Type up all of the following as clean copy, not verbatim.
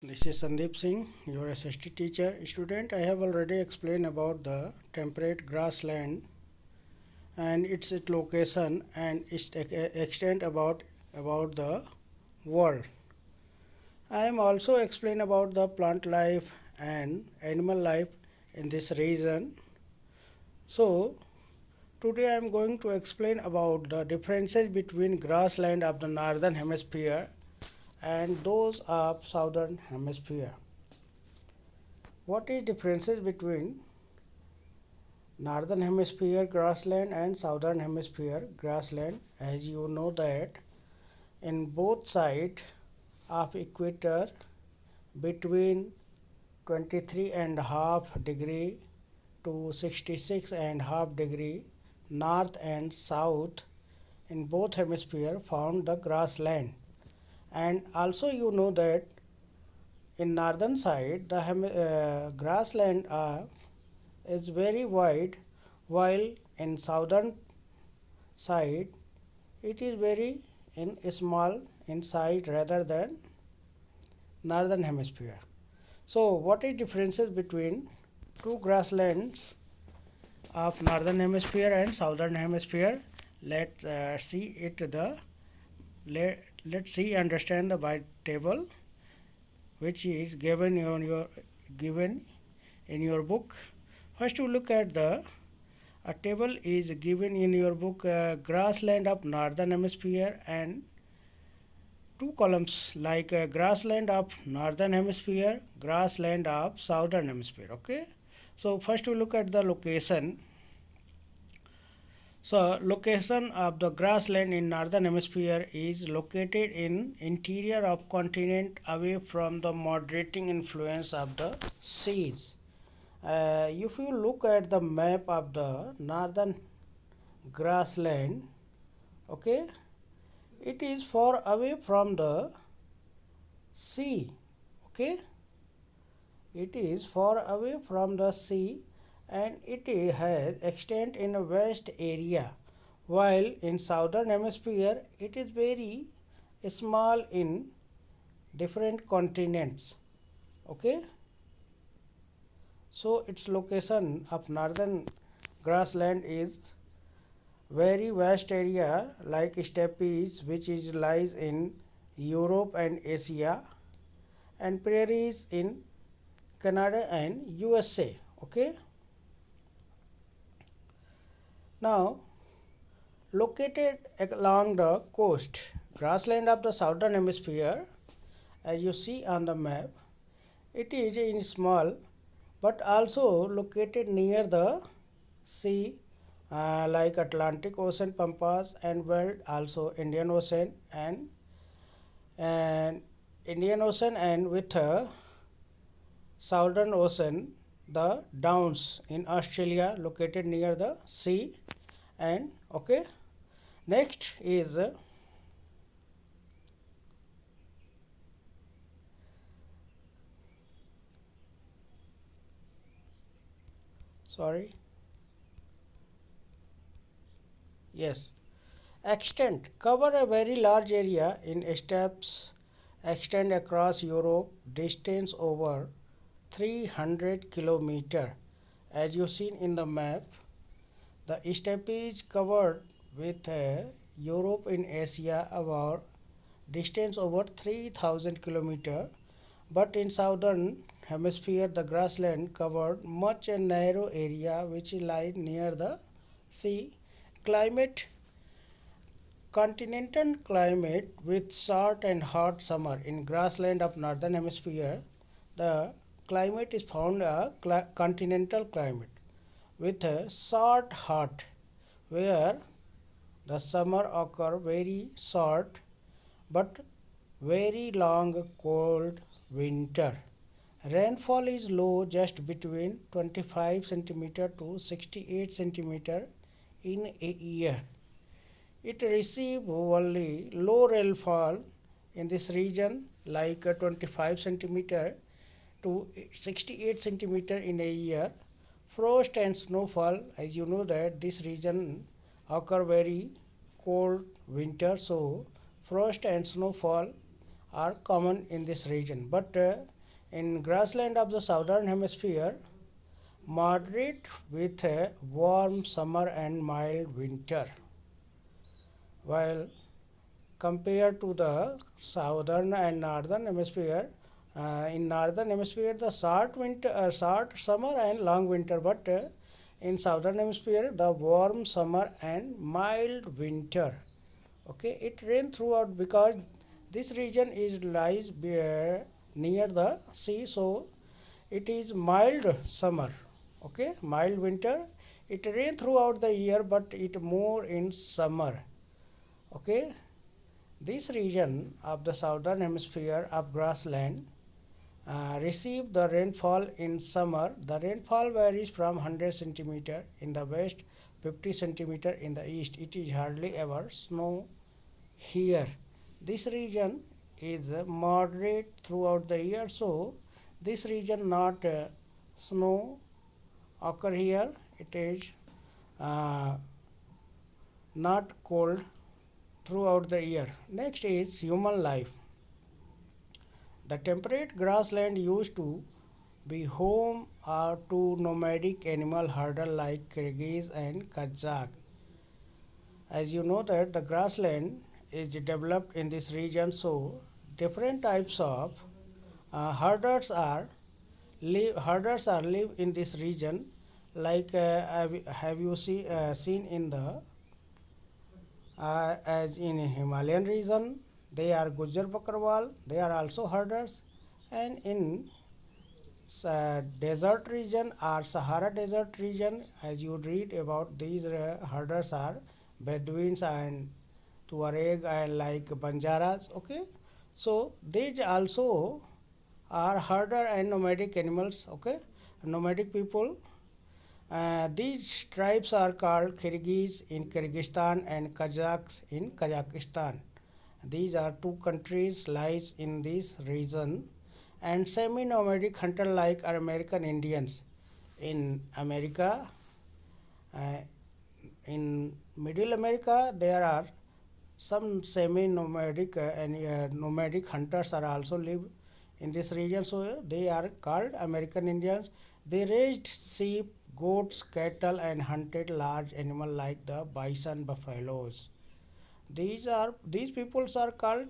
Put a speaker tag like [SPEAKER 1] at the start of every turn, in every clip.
[SPEAKER 1] This is Sandeep Singh, your SST teacher. Student, I have already explained about the temperate grassland and its location and its extent about the world. I am also explain about the plant life and animal life in this region. So, today I am going to explain about the differences between grassland of the northern hemisphere and those of southern hemisphere. What is differences between northern hemisphere grassland and southern hemisphere grassland? As you know that in both sides of equator between 23 and half degree to 66 and half degree north and south in both hemisphere found the grassland. And also you know that in northern side the grassland is very wide, while in southern side it is very in small in size rather than northern hemisphere. So what is differences between two grasslands of northern hemisphere and southern hemisphere? Let's see understand the by table which is given in your book. First you look at the a table is given in your book, grassland of northern hemisphere, and two columns like grassland of northern hemisphere, grassland of southern hemisphere. Okay, so first we look at the location. So location of the grassland in northern hemisphere is located in interior of continent away from the moderating influence of the seas. If you look at the map of the northern grassland, okay, it is far away from the sea. Okay, it is far away from the sea and it has extent in a vast area, while in southern hemisphere it is very small in different continents. Okay, so its location of northern grassland is very vast area like steppes which is lies in Europe and Asia, and prairies in Canada and USA. Okay, now located along the coast, grassland of the southern hemisphere, as you see on the map, it is in small but also located near the sea, like Atlantic Ocean, Pampas and world, also and Indian Ocean, and with Southern Ocean, the Downs in Australia located near the sea. And okay, next is sorry, yes, extent cover a very large area in steppes, extend across Europe, distance over 300 kilometer. As you seen in the map, the steppe is covered with Europe in Asia about distance over 3000 kilometer, but in southern hemisphere the grassland covered much a narrow area which lies near the sea. Climate continental climate with short and hot summer. In grassland of northern hemisphere the climate is found a continental climate with a short hot, where the summer occur very short but very long cold winter. Rainfall is low, just between 25 centimeter to 68 centimeter in a year. It receives only low rainfall in this region like 25 centimeter to 68 centimeter in a year. Frost and snowfall, as you know that this region occur very cold winter, so frost and snowfall are common in this region, but in grassland of the southern hemisphere, moderate with a warm summer and mild winter, while compared to the southern and northern hemisphere, in northern hemisphere the short summer and long winter, but in southern hemisphere the warm summer and mild winter. Okay, it rain throughout because this region is lies near the sea, so it is mild summer. Okay, mild winter. It rain throughout the year, but it more in summer. Okay, this region of the southern hemisphere of grassland receive the rainfall in summer. The rainfall varies from 100 centimeter in the west, 50 centimeter in the east. It is hardly ever snow here. This region is moderate throughout the year, so this region not snow occur here. It is uh, not cold throughout the year. Next is human life. The temperate grassland used to be home to nomadic animal herder like Kyrgyz and Kazakh. As you know that the grassland is developed in this region, so different types of herders are live in this region. Like have you seen in the as in Himalayan region, they are Gujar Bakarwal, they are also herders, and in desert region or Sahara desert region, as you read about these herders are Bedouins and Tuareg and like Banjaras. Okay, so these also are herder and nomadic animals. Okay, nomadic people. These tribes are called Kyrgyz in Kyrgyzstan and Kazakhs in Kazakhstan. These are two countries lies in this region, and semi-nomadic hunter-like are American Indians. In America, uh, in Middle America, there are some semi-nomadic and nomadic hunters are also live in this region. So they are called American Indians. They raised sheep, goats, cattle, and hunted large animal like the bison, buffaloes. These peoples are called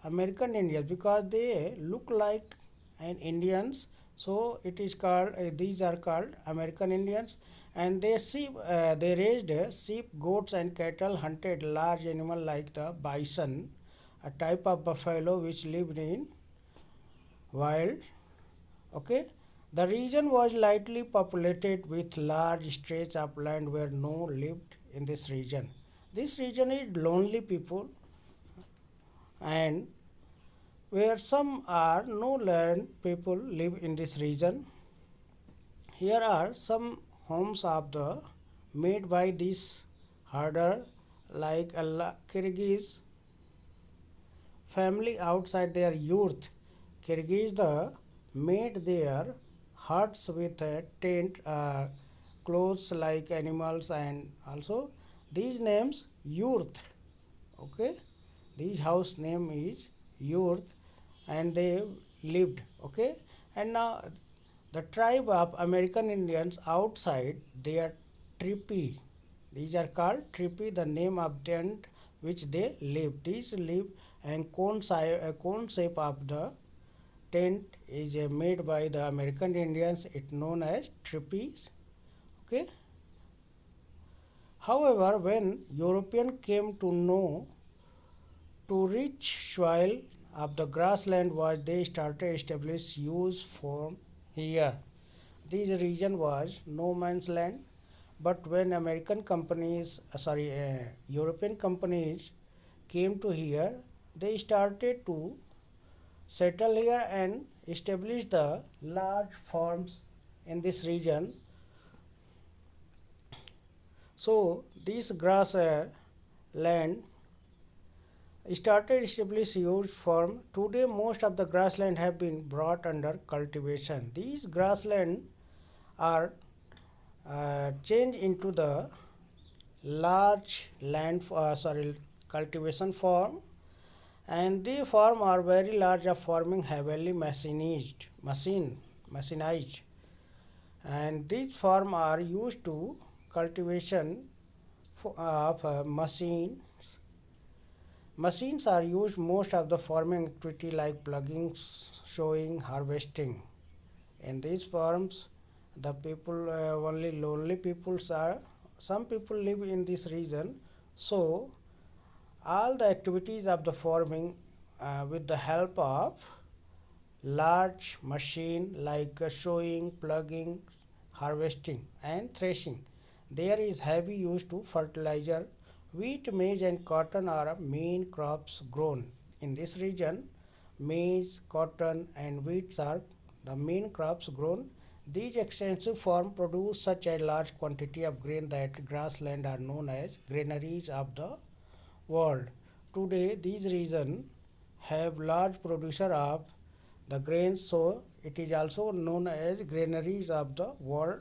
[SPEAKER 1] American Indians because they look like an Indians. So it is called these are called American Indians, and they raised sheep, goats, and cattle, hunted large animal like the bison, a type of buffalo which lived in wild. Okay, the region was lightly populated with large stretch of land where no lived in this region. This region is lonely people and where some are no land people live in this region. Here are some homes of the made by this herder like a Kyrgyz family outside their youth. Kyrgyz the made their huts with a tent, clothes like animals, and also these names yurt. Okay, this house name is yurt, and they lived. Okay, and now the tribe of American Indians outside they are trippy. These are called trippy, the name of tent which they live. These live and cone shape of the tent is made by the American Indians. It known as trippies. Okay. However, when European came to know to rich soil of the grassland was they started establish use form here. This region was no man's land, but when European companies came to here, they started to settle here and establish the large farms in this region. So this grass land started establish huge farm. Today most of the grassland have been brought under cultivation. These grassland are changed into the large land cultivation farm, and they farm are very large of farming heavily machinized, and these farm are used to cultivation of machines. Machines are used most of the farming activity like plugging, sowing, harvesting. In these farms, the people only lonely peoples are. Some people live in this region, so all the activities of the farming with the help of large machine like sowing, plugging, harvesting and threshing. There is heavy use to fertilizer. Wheat, maize and cotton are main crops grown. In this region, maize, cotton and wheat are the main crops grown. These extensive farms produce such a large quantity of grain that grassland are known as granaries of the world. Today, these regions have large producer of the grains, so it is also known as granaries of the world.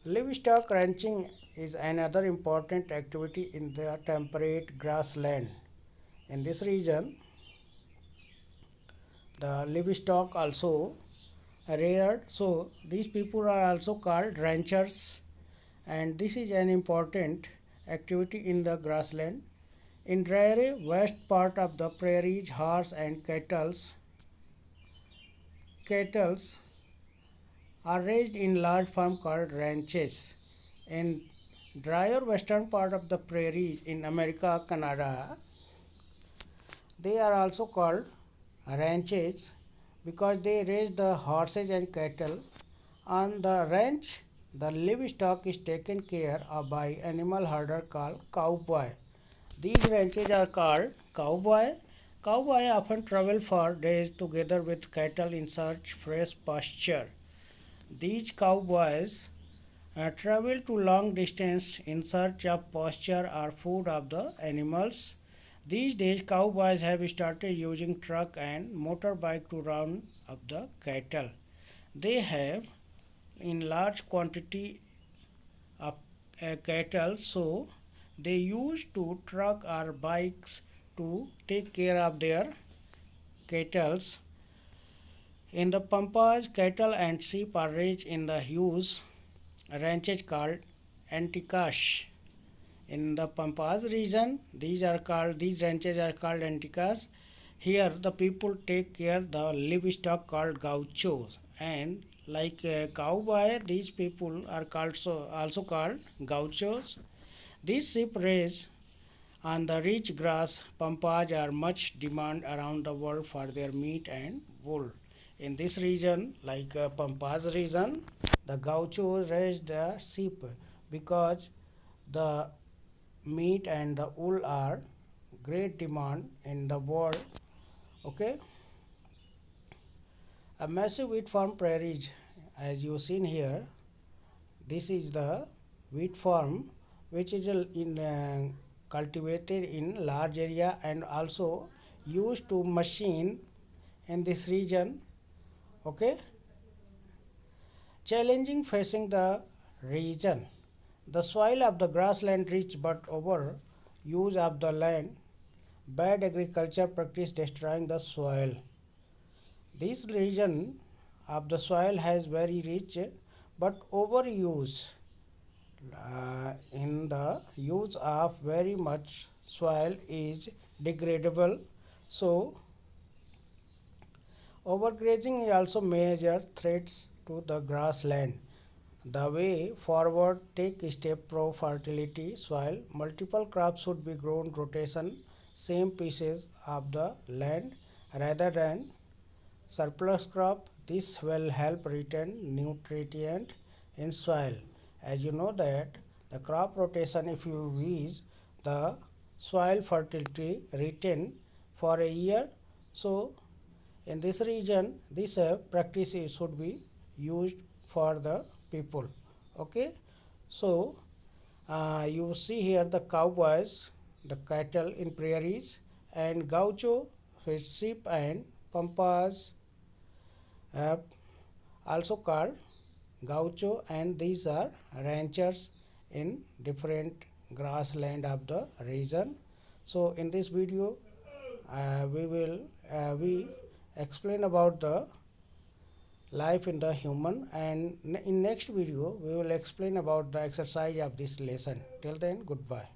[SPEAKER 1] Livestock ranching is another important activity in the temperate grassland. In this region, the livestock also reared, so these people are also called ranchers, and this is an important activity in the grassland. In drier west part of the prairies, horse and cattles are raised in large farms called ranches. In drier western part of the prairies in America, Canada, they are also called ranches because they raise the horses and cattle. On the ranch, the livestock is taken care of by animal herder called cowboy. These ranches are called cowboy. Cowboy often travel for days together with cattle in search fresh pasture. These cowboys travel to long distance in search of pasture or food of the animals. These days, cowboys have started using truck and motorbike to round up the cattle. They have in large quantity of cattle, so they use to truck or bikes to take care of their cattle. In the Pampas, cattle and sheep are raised in the huge ranches called Anticas. In the Pampas region, these ranches are called Anticas. Here, the people take care the livestock called gauchos, and like a cowboy, these people are also called gauchos. These sheep raised on the rich grass pampas are much demand around the world for their meat and wool. In this region, like Pampas region, the gauchos raise the sheep because the meat and the wool are great demand in the world. Okay, a massive wheat farm prairies, as you seen here. This is the wheat farm which is cultivated in large area and also used to machine in this region. Okay, challenging facing the region. The soil of the grassland rich but over use of the land, bad agriculture practice destroying the soil. This region of the soil has very rich but overuse in the use of very much soil is degradable, so overgrazing is also major threats to the grassland. The way forward, take step pro fertility soil. Multiple crops should be grown rotation, same pieces of the land rather than surplus crop. This will help retain nutrient in soil. As you know that the crop rotation, if you use the soil fertility retain for a year, so in this region this practice should be used for the people. Okay, so you see here the cowboys, the cattle in prairies, and gaucho with sheep and pampas, uh, also called gaucho, and these are ranchers in different grassland of the region. So in this video we explain about the life in the human, and in next video we will explain about the exercise of this lesson. Till then, goodbye.